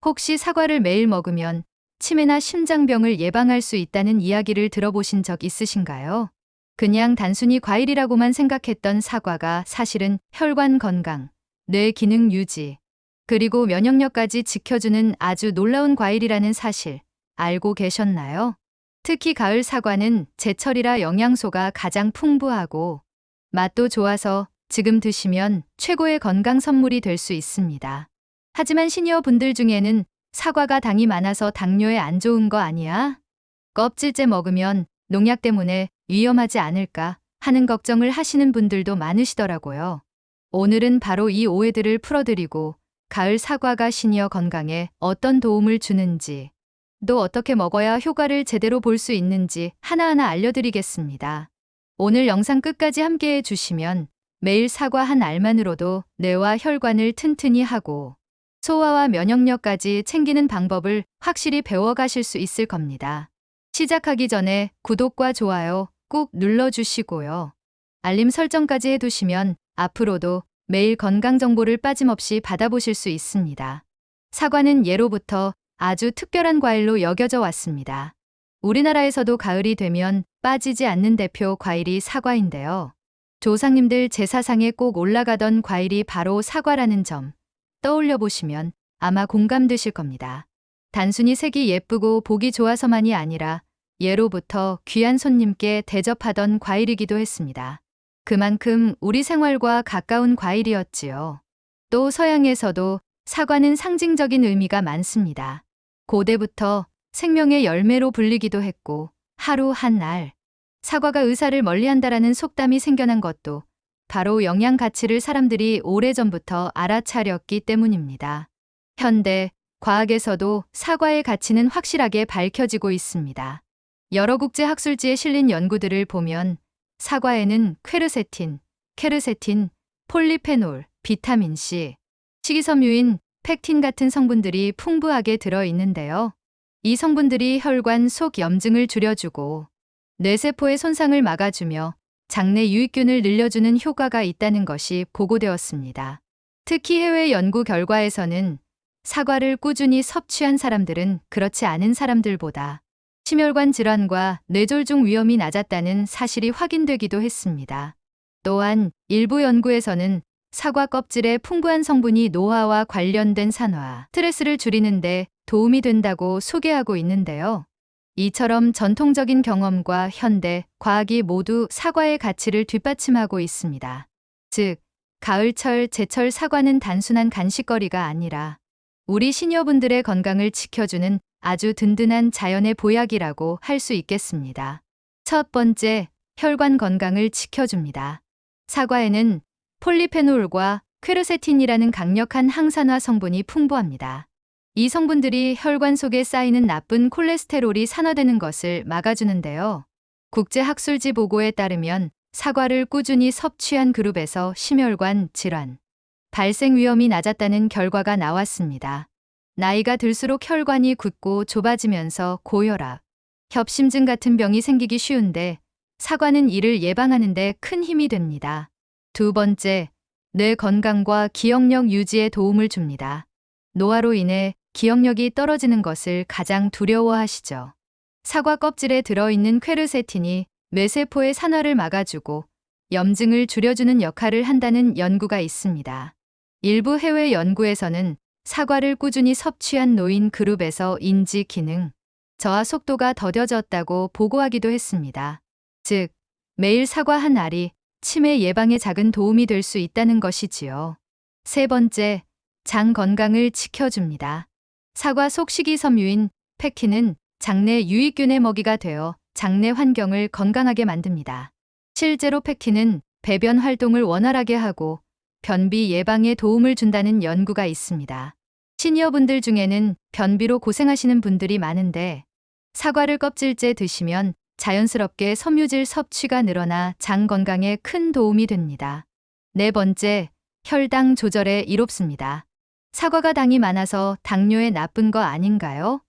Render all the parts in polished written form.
혹시 사과를 매일 먹으면 치매나 심장병을 예방할 수 있다는 이야기를 들어보신 적 있으신가요? 그냥 단순히 과일이라고만 생각했던 사과가 사실은 혈관 건강, 뇌 기능 유지, 그리고 면역력까지 지켜주는 아주 놀라운 과일이라는 사실 알고 계셨나요? 특히 가을 사과는 제철이라 영양소가 가장 풍부하고 맛도 좋아서 지금 드시면 최고의 건강 선물이 될 수 있습니다. 하지만 시니어 분들 중에는 사과가 당이 많아서 당뇨에 안 좋은 거 아니야? 껍질째 먹으면 농약 때문에 위험하지 않을까 하는 걱정을 하시는 분들도 많으시더라고요. 오늘은 바로 이 오해들을 풀어드리고 가을 사과가 시니어 건강에 어떤 도움을 주는지, 또 어떻게 먹어야 효과를 제대로 볼 수 있는지 하나하나 알려드리겠습니다. 오늘 영상 끝까지 함께 해주시면 매일 사과 한 알만으로도 뇌와 혈관을 튼튼히 하고 소화와 면역력까지 챙기는 방법을 확실히 배워가실 수 있을 겁니다. 시작하기 전에 구독과 좋아요 꾹 눌러주시고요. 알림 설정까지 해두시면 앞으로도 매일 건강 정보를 빠짐없이 받아보실 수 있습니다. 사과는 예로부터 아주 특별한 과일로 여겨져 왔습니다. 우리나라에서도 가을이 되면 빠지지 않는 대표 과일이 사과인데요. 조상님들 제사상에 꼭 올라가던 과일이 바로 사과라는 점 떠올려 보시면 아마 공감되실 겁니다. 단순히 색이 예쁘고 보기 좋아서만이 아니라 예로부터 귀한 손님께 대접하던 과일이기도 했습니다. 그만큼 우리 생활과 가까운 과일이었지요. 또 서양에서도 사과는 상징적인 의미가 많습니다. 고대부터 생명의 열매로 불리기도 했고 하루 한 알, 사과가 의사를 멀리한다라는 속담이 생겨난 것도 바로 영양 가치를 사람들이 오래전부터 알아차렸기 때문입니다. 현대 과학에서도 사과의 가치는 확실하게 밝혀지고 있습니다. 여러 국제 학술지에 실린 연구들을 보면 사과에는 퀘르세틴, 케르세틴, 폴리페놀, 비타민C, 식이섬유인 펙틴 같은 성분들이 풍부하게 들어 있는데요. 이 성분들이 혈관 속 염증을 줄여주고 뇌세포의 손상을 막아주며 장내 유익균을 늘려주는 효과가 있다는 것이 보고되었습니다. 특히 해외 연구 결과에서는 사과를 꾸준히 섭취한 사람들은 그렇지 않은 사람들보다 심혈관 질환과 뇌졸중 위험이 낮았다는 사실이 확인되기도 했습니다. 또한 일부 연구에서는 사과 껍질에 풍부한 성분이 노화와 관련된 산화, 스트레스를 줄이는 데 도움이 된다고 소개하고 있는데요. 이처럼 전통적인 경험과 현대 과학이 모두 사과의 가치를 뒷받침하고 있습니다. 즉, 가을철 제철 사과는 단순한 간식거리가 아니라 우리 시니어분들의 건강을 지켜주는 아주 든든한 자연의 보약이라고 할 수 있겠습니다. 첫 번째, 혈관 건강을 지켜줍니다. 사과에는 폴리페놀과 퀘르세틴이라는 강력한 항산화 성분이 풍부합니다. 이 성분들이 혈관 속에 쌓이는 나쁜 콜레스테롤이 산화되는 것을 막아주는데요. 국제학술지 보고에 따르면 사과를 꾸준히 섭취한 그룹에서 심혈관 질환, 발생 위험이 낮았다는 결과가 나왔습니다. 나이가 들수록 혈관이 굳고 좁아지면서 고혈압, 협심증 같은 병이 생기기 쉬운데 사과는 이를 예방하는 데 큰 힘이 됩니다. 두 번째, 뇌 건강과 기억력 유지에 도움을 줍니다. 노화로 인해 기억력이 떨어지는 것을 가장 두려워하시죠. 사과 껍질에 들어있는 퀘르세틴이 뇌세포의 산화를 막아주고 염증을 줄여주는 역할을 한다는 연구가 있습니다. 일부 해외 연구에서는 사과를 꾸준히 섭취한 노인 그룹에서 인지 기능, 저하 속도가 더뎌졌다고 보고하기도 했습니다. 즉, 매일 사과 한 알이 치매 예방에 작은 도움이 될 수 있다는 것이지요. 세 번째, 장 건강을 지켜줍니다. 사과 속 식이섬유인 펙틴은 장내 유익균의 먹이가 되어 장내 환경을 건강하게 만듭니다. 실제로 펙틴은 배변 활동을 원활하게 하고 변비 예방에 도움을 준다는 연구가 있습니다. 시니어분들 중에는 변비로 고생하시는 분들이 많은데 사과를 껍질째 드시면 자연스럽게 섬유질 섭취가 늘어나 장 건강에 큰 도움이 됩니다. 네 번째, 혈당 조절에 이롭습니다. 사과가 당이 많아서 당뇨에 나쁜 거 아닌가요?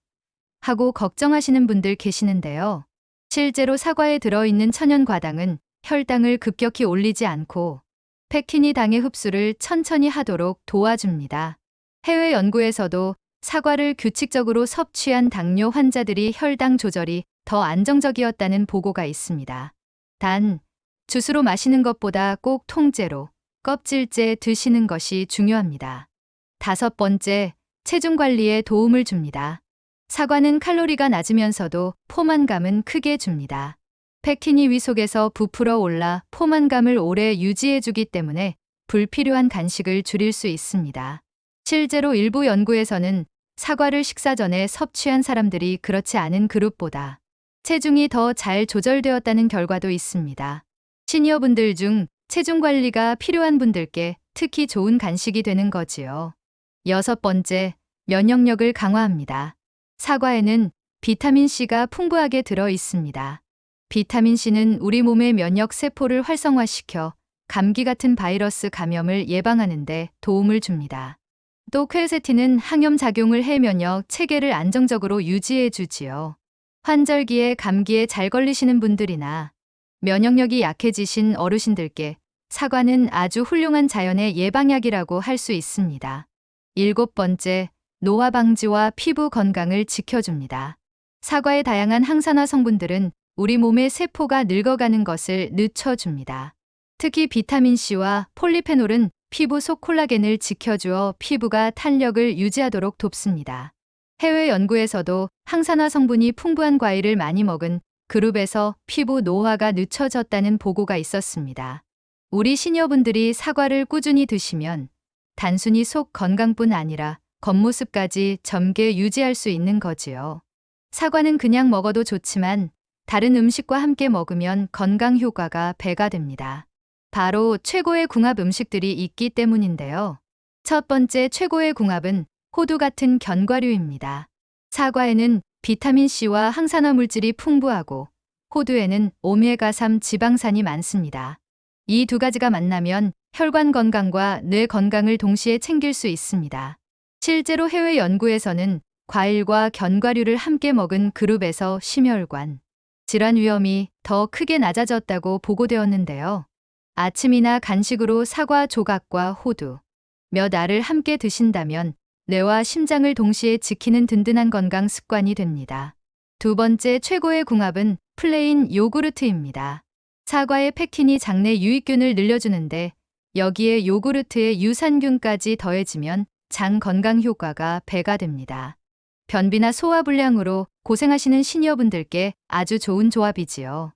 하고 걱정하시는 분들 계시는데요. 실제로 사과에 들어있는 천연과당은 혈당을 급격히 올리지 않고 펙틴이 당의 흡수를 천천히 하도록 도와줍니다. 해외 연구에서도 사과를 규칙적으로 섭취한 당뇨 환자들이 혈당 조절이 더 안정적이었다는 보고가 있습니다. 단, 주스로 마시는 것보다 꼭 통째로 껍질째 드시는 것이 중요합니다. 5번째, 체중 관리에 도움을 줍니다. 사과는 칼로리가 낮으면서도 포만감은 크게 줍니다. 펙틴이 위 속에서 부풀어 올라 포만감을 오래 유지해주기 때문에 불필요한 간식을 줄일 수 있습니다. 실제로 일부 연구에서는 사과를 식사 전에 섭취한 사람들이 그렇지 않은 그룹보다 체중이 더 잘 조절되었다는 결과도 있습니다. 시니어분들 중 체중 관리가 필요한 분들께 특히 좋은 간식이 되는 거지요. 6번째, 면역력을 강화합니다. 사과에는 비타민C가 풍부하게 들어 있습니다. 비타민C는 우리 몸의 면역 세포를 활성화시켜 감기 같은 바이러스 감염을 예방하는 데 도움을 줍니다. 또 퀘세틴은 항염 작용을 해 면역 체계를 안정적으로 유지해 주지요. 환절기에 감기에 잘 걸리시는 분들이나 면역력이 약해지신 어르신들께 사과는 아주 훌륭한 자연의 예방약이라고 할 수 있습니다. 7번째, 노화 방지와 피부 건강을 지켜줍니다. 사과의 다양한 항산화 성분들은 우리 몸의 세포가 늙어가는 것을 늦춰줍니다. 특히 비타민C와 폴리페놀은 피부 속 콜라겐을 지켜주어 피부가 탄력을 유지하도록 돕습니다. 해외 연구에서도 항산화 성분이 풍부한 과일을 많이 먹은 그룹에서 피부 노화가 늦춰졌다는 보고가 있었습니다. 우리 시니어분들이 사과를 꾸준히 드시면 단순히 속 건강뿐 아니라 겉모습까지 젊게 유지할 수 있는 거지요. 사과는 그냥 먹어도 좋지만 다른 음식과 함께 먹으면 건강 효과가 배가 됩니다. 바로 최고의 궁합 음식들이 있기 때문인데요. 첫 번째 최고의 궁합은 호두 같은 견과류입니다. 사과에는 비타민C와 항산화 물질이 풍부하고 호두에는 오메가3 지방산이 많습니다. 이 두 가지가 만나면 혈관 건강과 뇌 건강을 동시에 챙길 수 있습니다. 실제로 해외 연구에서는 과일과 견과류를 함께 먹은 그룹에서 심혈관 질환 위험이 더 크게 낮아졌다고 보고되었는데요. 아침이나 간식으로 사과 조각과 호두, 몇 알을 함께 드신다면 뇌와 심장을 동시에 지키는 든든한 건강 습관이 됩니다. 두 번째 최고의 궁합은 플레인 요구르트입니다. 사과의 펙틴이 장내 유익균을 늘려주는데 여기에 요구르트의 유산균까지 더해지면 장 건강 효과가 배가 됩니다. 변비나 소화 불량으로 고생하시는 시니어분들께 아주 좋은 조합이지요.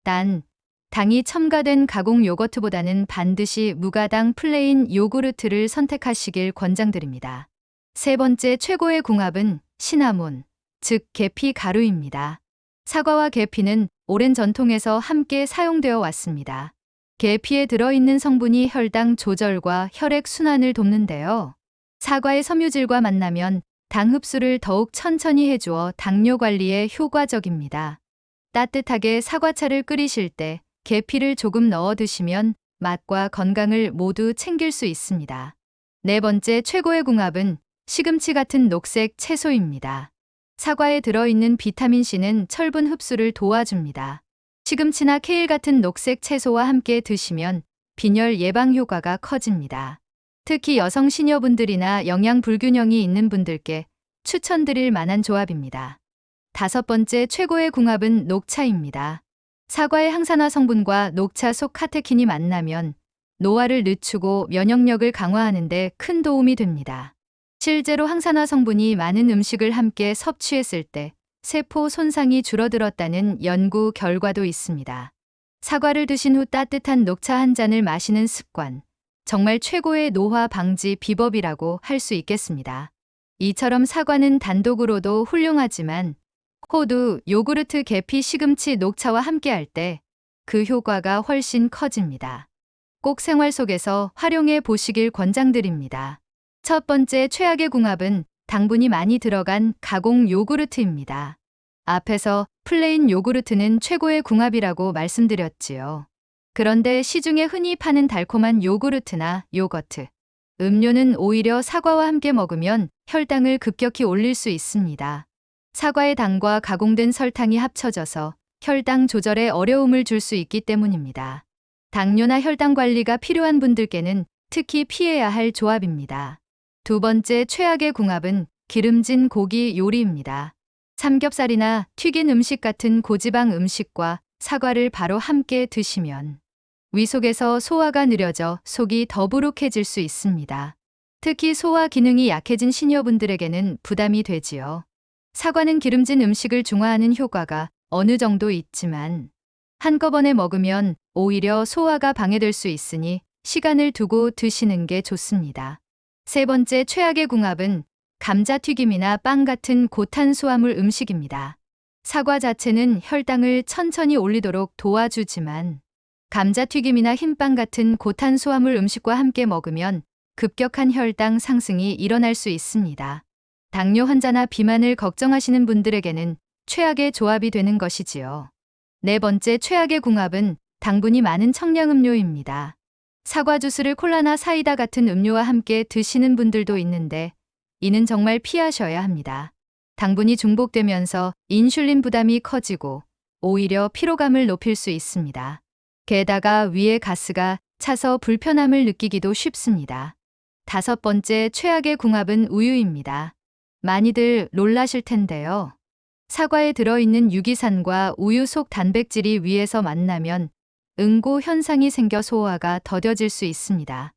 단, 당이 첨가된 가공 요거트보다는 반드시 무가당 플레인 요구르트를 선택하시길 권장드립니다. 세 번째 최고의 궁합은 시나몬, 즉 계피 가루입니다. 사과와 계피는 오랜 전통에서 함께 사용되어 왔습니다. 계피에 들어있는 성분이 혈당 조절과 혈액 순환을 돕는데요. 사과의 섬유질과 만나면 당 흡수를 더욱 천천히 해주어 당뇨 관리에 효과적입니다. 따뜻하게 사과차를 끓이실 때 계피를 조금 넣어 드시면 맛과 건강을 모두 챙길 수 있습니다. 네 번째 최고의 궁합은 시금치 같은 녹색 채소입니다. 사과에 들어있는 비타민C는 철분 흡수를 도와줍니다. 시금치나 케일 같은 녹색 채소와 함께 드시면 빈혈 예방 효과가 커집니다. 특히 여성 시니어분들이나 영양 불균형이 있는 분들께 추천드릴 만한 조합입니다. 다섯 번째 최고의 궁합은 녹차입니다. 사과의 항산화 성분과 녹차 속 카테킨이 만나면 노화를 늦추고 면역력을 강화하는 데 큰 도움이 됩니다. 실제로 항산화 성분이 많은 음식을 함께 섭취했을 때 세포 손상이 줄어들었다는 연구 결과도 있습니다. 사과를 드신 후 따뜻한 녹차 한 잔을 마시는 습관, 정말 최고의 노화 방지 비법이라고 할 수 있겠습니다. 이처럼 사과는 단독으로도 훌륭하지만 호두, 요구르트, 계피, 시금치, 녹차와 함께할 때 그 효과가 훨씬 커집니다. 꼭 생활 속에서 활용해 보시길 권장드립니다. 첫 번째 최악의 궁합은 당분이 많이 들어간 가공 요구르트입니다. 앞에서 플레인 요구르트는 최고의 궁합이라고 말씀드렸지요. 그런데 시중에 흔히 파는 달콤한 요구르트나 요거트, 음료는 오히려 사과와 함께 먹으면 혈당을 급격히 올릴 수 있습니다. 사과의 당과 가공된 설탕이 합쳐져서 혈당 조절에 어려움을 줄 수 있기 때문입니다. 당뇨나 혈당 관리가 필요한 분들께는 특히 피해야 할 조합입니다. 두 번째 최악의 궁합은 기름진 고기 요리입니다. 삼겹살이나 튀긴 음식 같은 고지방 음식과 사과를 바로 함께 드시면 위 속에서 소화가 느려져 속이 더부룩해질 수 있습니다. 특히 소화 기능이 약해진 시니어분들에게는 부담이 되지요. 사과는 기름진 음식을 중화하는 효과가 어느 정도 있지만 한꺼번에 먹으면 오히려 소화가 방해될 수 있으니 시간을 두고 드시는 게 좋습니다. 세 번째 최악의 궁합은 감자튀김이나 빵 같은 고탄수화물 음식입니다. 사과 자체는 혈당을 천천히 올리도록 도와주지만 감자튀김이나 흰빵 같은 고탄수화물 음식과 함께 먹으면 급격한 혈당 상승이 일어날 수 있습니다. 당뇨 환자나 비만을 걱정하시는 분들에게는 최악의 조합이 되는 것이지요. 네 번째 최악의 궁합은 당분이 많은 청량음료입니다. 사과 주스를 콜라나 사이다 같은 음료와 함께 드시는 분들도 있는데 이는 정말 피하셔야 합니다. 당분이 중복되면서 인슐린 부담이 커지고 오히려 피로감을 높일 수 있습니다. 게다가 위에 가스가 차서 불편함을 느끼기도 쉽습니다. 다섯 번째 최악의 궁합은 우유입니다. 많이들 놀라실 텐데요. 사과에 들어있는 유기산과 우유 속 단백질이 위에서 만나면 응고 현상이 생겨 소화가 더뎌질 수 있습니다.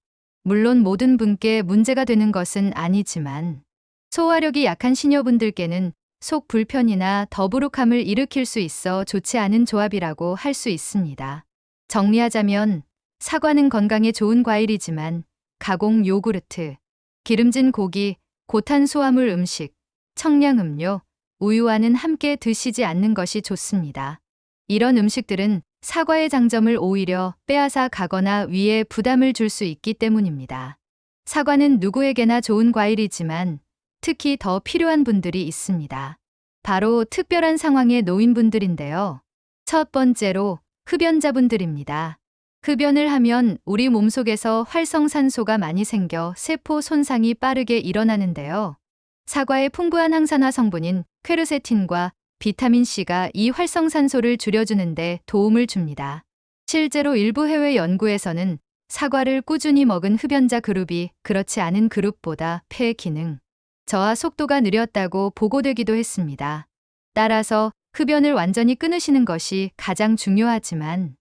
물론 모든 분께 문제가 되는 것은 아니지만 소화력이 약한 시니어분들께는 속 불편이나 더부룩함을 일으킬 수 있어 좋지 않은 조합이라고 할 수 있습니다. 정리하자면 사과는 건강에 좋은 과일이지만 가공 요구르트, 기름진 고기, 고탄수화물 음식, 청량음료, 우유와는 함께 드시지 않는 것이 좋습니다. 이런 음식들은 사과의 장점을 오히려 빼앗아 가거나 위에 부담을 줄 수 있기 때문입니다. 사과는 누구에게나 좋은 과일이지만 특히 더 필요한 분들이 있습니다. 바로 특별한 상황에 놓인 분들인데요. 첫 번째로 흡연자분들입니다. 흡연을 하면 우리 몸속에서 활성산소가 많이 생겨 세포 손상이 빠르게 일어나는데요. 사과의 풍부한 항산화 성분인 퀘르세틴과 비타민C가 이 활성산소를 줄여주는 데 도움을 줍니다. 실제로 일부 해외 연구에서는 사과를 꾸준히 먹은 흡연자 그룹이 그렇지 않은 그룹보다 폐 기능, 저하 속도가 느렸다고 보고되기도 했습니다. 따라서 흡연을 완전히 끊으시는 것이 가장 중요하지만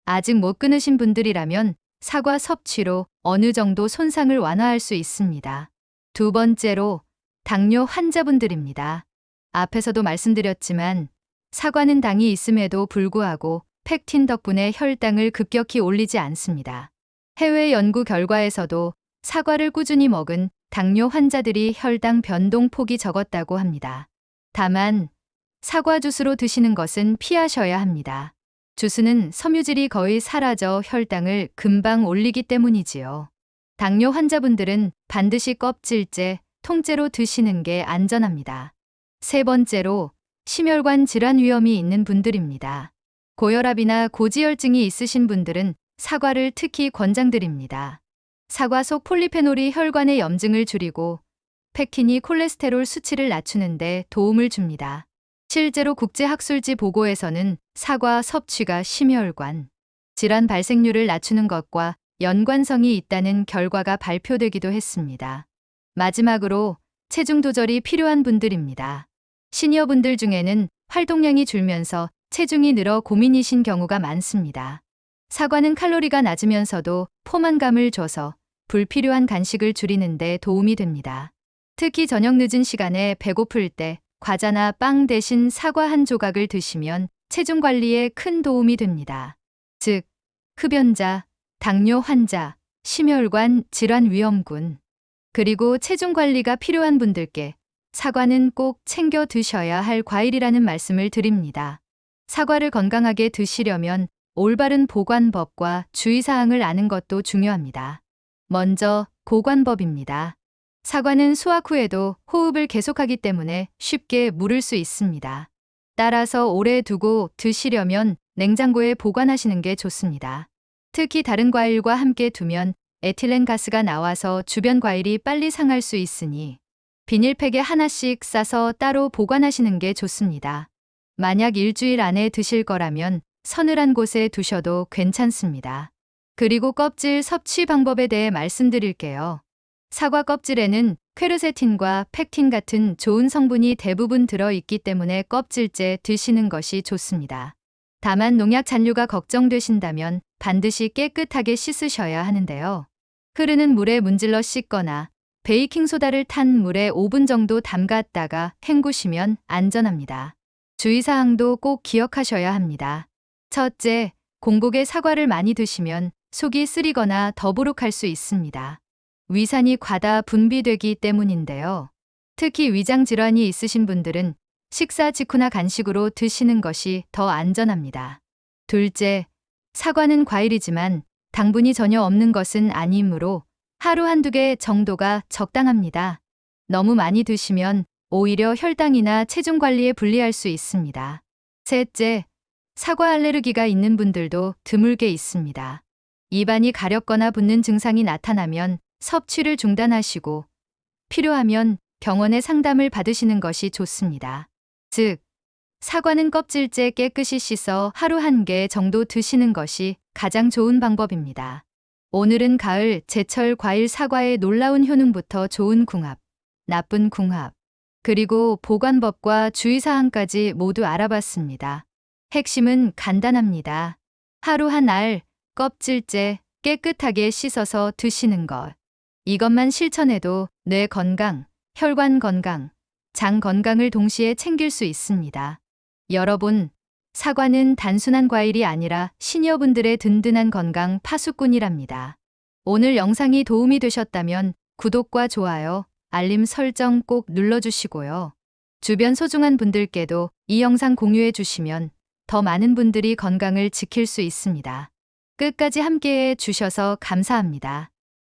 아직 못 끊으신 분들이라면 사과 섭취로 어느 정도 손상을 완화할 수 있습니다. 두 번째로 당뇨 환자분들입니다. 앞에서도 말씀드렸지만 사과는 당이 있음에도 불구하고 펙틴 덕분에 혈당을 급격히 올리지 않습니다. 해외 연구 결과에서도 사과를 꾸준히 먹은 당뇨 환자들이 혈당 변동 폭이 적었다고 합니다. 다만 사과 주스로 드시는 것은 피하셔야 합니다. 주스는 섬유질이 거의 사라져 혈당을 금방 올리기 때문이지요. 당뇨 환자분들은 반드시 껍질째, 통째로 드시는 게 안전합니다. 세 번째로 심혈관 질환 위험이 있는 분들입니다. 고혈압이나 고지혈증이 있으신 분들은 사과를 특히 권장드립니다. 사과 속 폴리페놀이 혈관의 염증을 줄이고 펙틴이 콜레스테롤 수치를 낮추는 데 도움을 줍니다. 실제로 국제학술지 보고에서는 사과 섭취가 심혈관 질환 발생률을 낮추는 것과 연관성이 있다는 결과가 발표되기도 했습니다. 마지막으로 체중 조절이 필요한 분들입니다. 시니어분들 중에는 활동량이 줄면서 체중이 늘어 고민이신 경우가 많습니다. 사과는 칼로리가 낮으면서도 포만감을 줘서 불필요한 간식을 줄이는 데 도움이 됩니다. 특히 저녁 늦은 시간에 배고플 때 과자나 빵 대신 사과 한 조각을 드시면 체중 관리에 큰 도움이 됩니다. 즉, 흡연자, 당뇨 환자, 심혈관 질환 위험군, 그리고 체중 관리가 필요한 분들께 사과는 꼭 챙겨 드셔야 할 과일이라는 말씀을 드립니다. 사과를 건강하게 드시려면 올바른 보관법과 주의사항을 아는 것도 중요합니다. 먼저 보관법입니다. 사과는 수확 후에도 호흡을 계속하기 때문에 쉽게 무를 수 있습니다. 따라서 오래 두고 드시려면 냉장고에 보관하시는 게 좋습니다. 특히 다른 과일과 함께 두면 에틸렌 가스가 나와서 주변 과일이 빨리 상할 수 있으니 비닐팩에 하나씩 싸서 따로 보관하시는 게 좋습니다. 만약 일주일 안에 드실 거라면 서늘한 곳에 두셔도 괜찮습니다. 그리고 껍질 섭취 방법에 대해 말씀드릴게요. 사과 껍질에는 퀘르세틴과 펙틴 같은 좋은 성분이 대부분 들어있기 때문에 껍질째 드시는 것이 좋습니다. 다만 농약 잔류가 걱정되신다면 반드시 깨끗하게 씻으셔야 하는데요. 흐르는 물에 문질러 씻거나 베이킹소다를 탄 물에 5분 정도 담갔다가 헹구시면 안전합니다. 주의사항도 꼭 기억하셔야 합니다. 첫째, 공복에 사과를 많이 드시면 속이 쓰리거나 더부룩할 수 있습니다. 위산이 과다 분비되기 때문인데요. 특히 위장 질환이 있으신 분들은 식사 직후나 간식으로 드시는 것이 더 안전합니다. 둘째, 사과는 과일이지만 당분이 전혀 없는 것은 아니므로 하루 한두 개 정도가 적당합니다. 너무 많이 드시면 오히려 혈당이나 체중 관리에 불리할 수 있습니다. 셋째, 사과 알레르기가 있는 분들도 드물게 있습니다. 입안이 가렵거나 붓는 증상이 나타나면 섭취를 중단하시고 필요하면 병원의 상담을 받으시는 것이 좋습니다. 즉, 사과는 껍질째 깨끗이 씻어 하루 1개 정도 드시는 것이 가장 좋은 방법입니다. 오늘은 가을 제철 과일 사과의 놀라운 효능부터 좋은 궁합, 나쁜 궁합, 그리고 보관법과 주의사항까지 모두 알아봤습니다. 핵심은 간단합니다. 하루 한 알, 껍질째 깨끗하게 씻어서 드시는 것. 이것만 실천해도 뇌 건강, 혈관 건강, 장 건강을 동시에 챙길 수 있습니다. 여러분, 사과는 단순한 과일이 아니라 시니어분들의 든든한 건강 파수꾼이랍니다. 오늘 영상이 도움이 되셨다면 구독과 좋아요, 알림 설정 꼭 눌러주시고요. 주변 소중한 분들께도 이 영상 공유해 주시면 더 많은 분들이 건강을 지킬 수 있습니다. 끝까지 함께해 주셔서 감사합니다.